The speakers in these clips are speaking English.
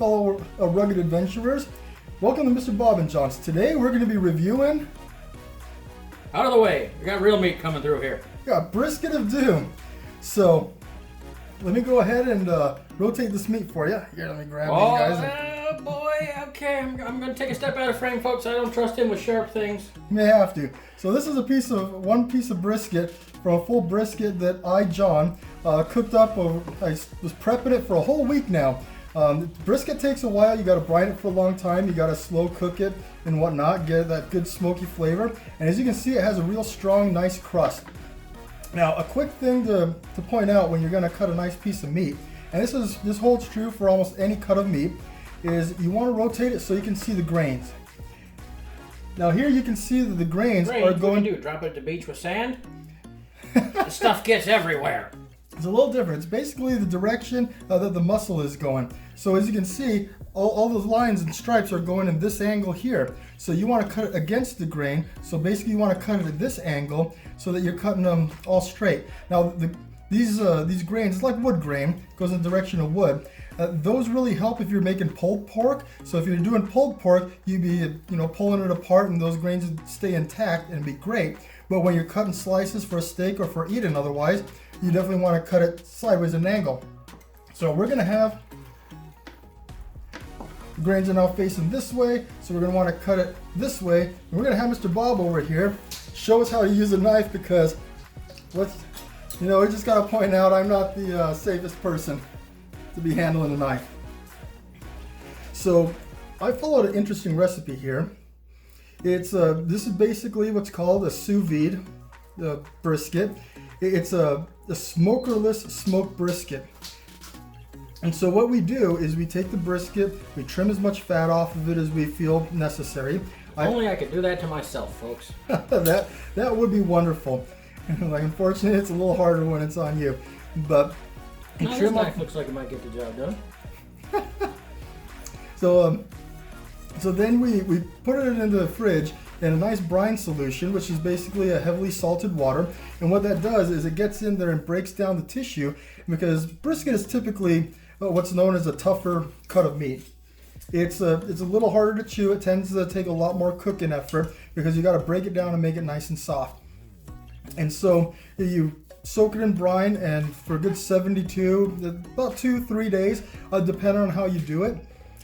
fellow rugged adventurers. Welcome to Mr. Bob and John's. Today we're going to be reviewing... Out of the way, we got real meat coming through here. We got brisket of doom. So, let me go ahead and rotate this meat for you. Here, let me grab these guys. Oh boy, okay, I'm going to take a step out of frame, folks. I don't trust him with sharp things. You may have to. So this is one piece of brisket from a full brisket that John, cooked up. I was prepping it for a whole week now. Brisket takes a while. You got to brine it for a long time. You got to slow cook it and whatnot, get that good smoky flavor. And as you can see, it has a real strong, nice crust. Now, a quick thing to point out when you're going to cut a nice piece of meat, and this holds true for almost any cut of meat, is you want to rotate it so you can see the grains. Now here you can see that the grains are going... What do you do? Drop it at the beach with sand? The stuff gets everywhere. It's a little different. It's basically the direction that the muscle is going. So as you can see, all those lines and stripes are going in this angle here. So you want to cut it against the grain. So basically you want to cut it at this angle so that you're cutting them all straight. Now these grains, it's like wood grain, goes in the direction of wood. Those really help if you're making pulled pork. So if you're doing pulled pork, you'd be pulling it apart and those grains would stay intact and be great. But when you're cutting slices for a steak or for eating otherwise, you definitely want to cut it sideways at an angle. So we're going to have the grains are now facing this way, so we're going to want to cut it this way. And we're going to have Mr. Bob over here show us how to use a knife, because we just got to point out I'm not the safest person to be handling a knife. So I followed an interesting recipe here. This is basically what's called a sous vide brisket. It's a smokerless smoked brisket. And so what we do is we take the brisket, we trim as much fat off of it as we feel necessary. Only I could do that to myself, folks. that would be wonderful. Unfortunately, it's a little harder when it's on you. But this knife looks like it might get the job done. So then we put it into the fridge in a nice brine solution, which is basically a heavily salted water. And what that does is it gets in there and breaks down the tissue, because brisket is typically what's known as a tougher cut of meat. It's a little harder to chew. It tends to take a lot more cooking effort because you got to break it down and make it nice and soft. And so you soak it in brine, and for a good 72, about 2-3 days, depending on how you do it.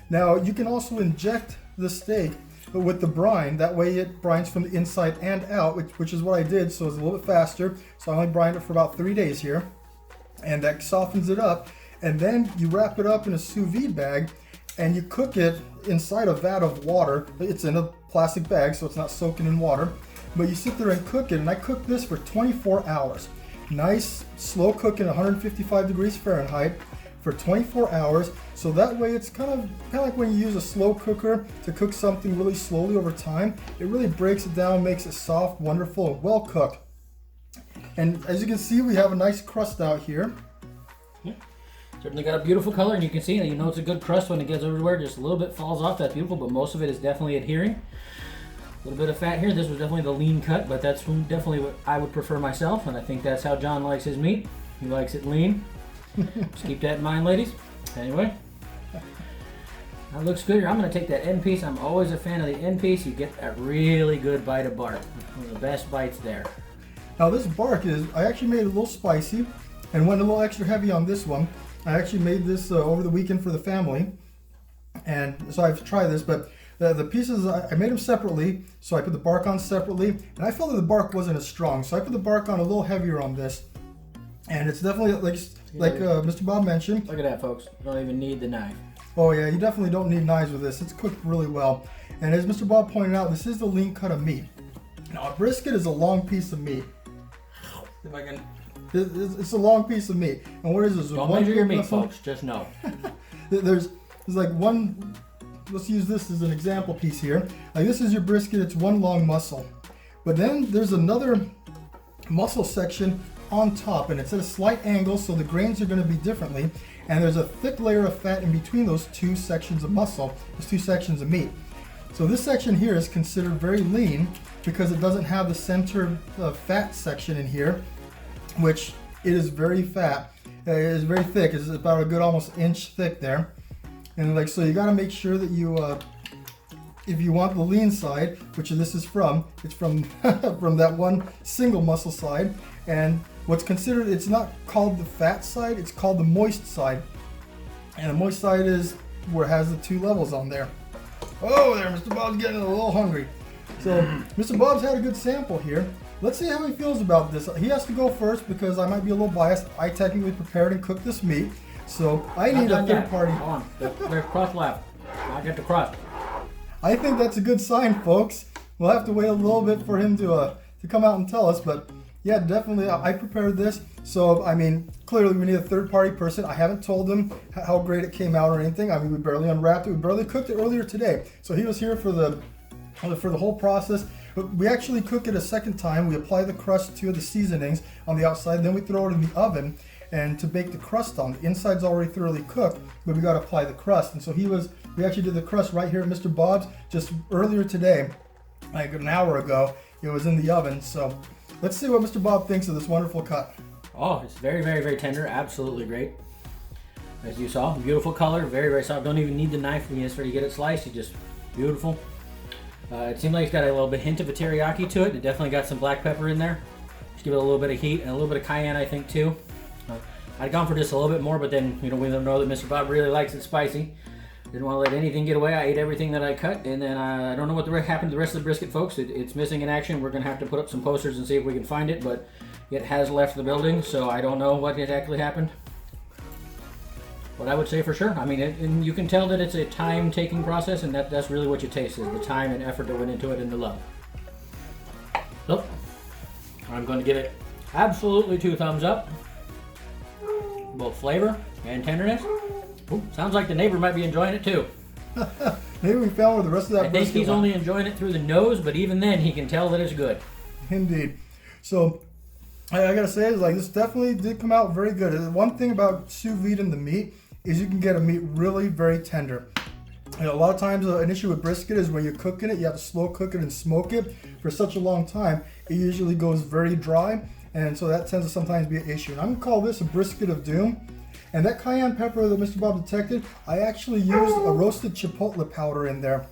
Now you can also inject the steak with the brine. That way it brines from the inside and out, which is what I did, so it's a little bit faster. So I only brined it for about 3 days here, and that softens it up. And then you wrap it up in a sous vide bag, and you cook it inside a vat of water. It's in a plastic bag, so it's not soaking in water. But you sit there and cook it, and I cooked this for 24 hours. Nice, slow cooking, 155 degrees Fahrenheit for 24 hours. So that way it's kind of like when you use a slow cooker to cook something really slowly over time. It really breaks it down, makes it soft, wonderful, and well cooked. And as you can see, we have a nice crust out here. Yeah. Certainly got a beautiful color, and you can see that it's a good crust when it gets everywhere. Just a little bit falls off. That's beautiful, but most of it is definitely adhering. A little bit of fat here. This was definitely the lean cut, but that's definitely what I would prefer myself, and I think that's how John likes his meat. He likes it lean. Just keep that in mind, ladies. Anyway, that looks good here. I'm going to take that end piece. I'm always a fan of the end piece. You get that really good bite of bark. One of the best bites there. Now this bark I actually made it a little spicy and went a little extra heavy on this one. I actually made this over the weekend for the family, and so I've tried this, but the pieces, I made them separately, so I put the bark on separately, and I felt that the bark wasn't as strong, so I put the bark on a little heavier on this. And it's definitely, like Mr. Bob mentioned. Look at that, folks. You don't even need the knife. Oh yeah, you definitely don't need knives with this. It's cooked really well. And as Mr. Bob pointed out, this is the lean cut of meat. Now a brisket is a long piece of meat. If I can... It's a long piece of meat. And what is this? Don't measure your meat, folks. Just know. There's like one... Let's use this as an example piece here. Like this is your brisket. It's one long muscle. But then there's another muscle section on top, and it's at a slight angle, so the grains are going to be differently, and there's a thick layer of fat in between those two sections of muscle, those two sections of meat. So this section here is considered very lean because it doesn't have the center fat section in here, which it is very fat. It is very thick. It's about a good almost inch thick there. And like, so you got to make sure that you, if you want the lean side, which this is from, it's from from that one single muscle side. And what's considered, it's not called the fat side, it's called the moist side. And the moist side is where it has the 2 levels on there. Oh, there, Mr. Bob's getting a little hungry. So Mr. Bob's had a good sample here. Let's see how he feels about this. He has to go first because I might be a little biased. I technically prepared and cooked this meat, so I need a third party. Hold on, there's crust left. I get the crust. I think that's a good sign, folks. We'll have to wait a little bit for him to come out and tell us, but yeah, definitely I prepared this. So I mean, clearly we need a third party person. I haven't told him how great it came out or anything. I mean, we barely unwrapped it. We barely cooked it earlier today. So he was here for the whole process. But we actually cook it a second time. We apply the crust to the seasonings on the outside, then we throw it in the oven and to bake the crust on. The inside's already thoroughly cooked, but we got to apply the crust. And so we actually did the crust right here at Mr. Bob's just earlier today, like an hour ago. It was in the oven. So let's see what Mr. Bob thinks of this wonderful cut. Oh, it's very, very, very tender. Absolutely great. As you saw, beautiful color, very, very soft. Don't even need the knife when you get it sliced. It's just beautiful. It seemed like it's got a little bit hint of a teriyaki to it. It definitely got some black pepper in there. Just give it a little bit of heat and a little bit of cayenne, I think, too. I'd gone for just a little bit more, but then, we don't know that Mr. Bob really likes it spicy. Didn't want to let anything get away. I ate everything that I cut, and then I don't know what happened to the rest of the brisket, folks. It's missing in action. We're going to have to put up some posters and see if we can find it, but it has left the building, so I don't know what exactly happened. But I would say for sure. I mean, and you can tell that it's a time-taking process, and that's really what you taste, is the time and effort that went into it and the love. So, I'm going to give it absolutely 2 thumbs up. Both flavor and tenderness. Ooh, sounds like the neighbor might be enjoying it too. Maybe we found where the rest of that I think he's only enjoying it through the nose, but even then he can tell that it's good. Indeed. So I gotta say, is like, this definitely did come out very good. And one thing about sous vide the meat is you can get a meat really very tender. A lot of times an issue with brisket is when you're cooking it, you have to slow cook it and smoke it for such a long time. It usually goes very dry, and so that tends to sometimes be an issue. And I'm gonna call this a brisket of doom. And that cayenne pepper that Mr. Bob detected, I actually used a roasted chipotle powder in there.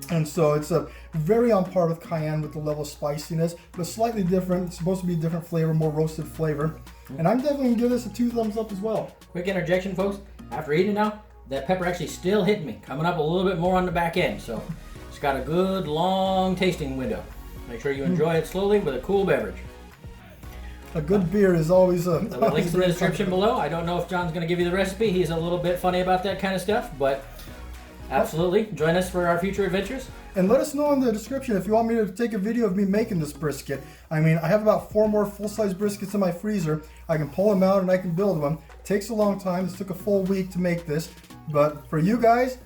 And so it's a very on par with cayenne with the level of spiciness, but slightly different. It's supposed to be a different flavor, more roasted flavor. And I'm definitely gonna give this a 2 thumbs up as well. Quick interjection, folks. After eating it now, that pepper actually still hit me, coming up a little bit more on the back end. So it's got a good long tasting window. Make sure you enjoy it slowly with a cool beverage. A good beer is always a... The link's in the description below. I don't know if John's going to give you the recipe. He's a little bit funny about that kind of stuff, but absolutely. Join us for our future adventures. And let us know in the description if you want me to take a video of me making this brisket. I mean, I have about 4 more full-size briskets in my freezer. I can pull them out and I can build them. It takes a long time. This took a full week to make this. But for you guys,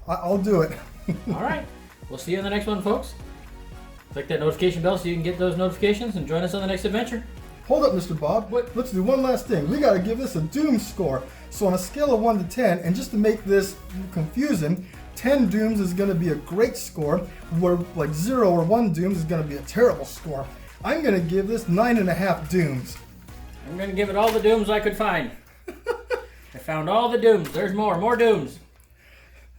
I'll do it. All right. We'll see you in the next one, folks. Click that notification bell so you can get those notifications and join us on the next adventure. Hold up, Mr. Bob. What? Let's do one last thing. We got to give this a doom score. So on a scale of 1 to 10, and just to make this confusing, 10 dooms is going to be a great score, where like 0 or 1 dooms is going to be a terrible score. I'm going to give this 9.5 dooms. I'm going to give it all the dooms I could find. I found all the dooms. There's more dooms.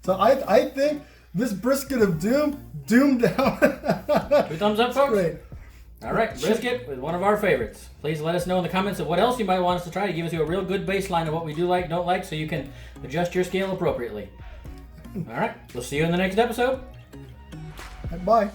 So I think this brisket of doom, doomed down. 2 thumbs up, folks. Great. All right, brisket was one of our favorites. Please let us know in the comments of what else you might want us to try to give us a real good baseline of what we do like, don't like, so you can adjust your scale appropriately. All right, we'll see you in the next episode. Bye.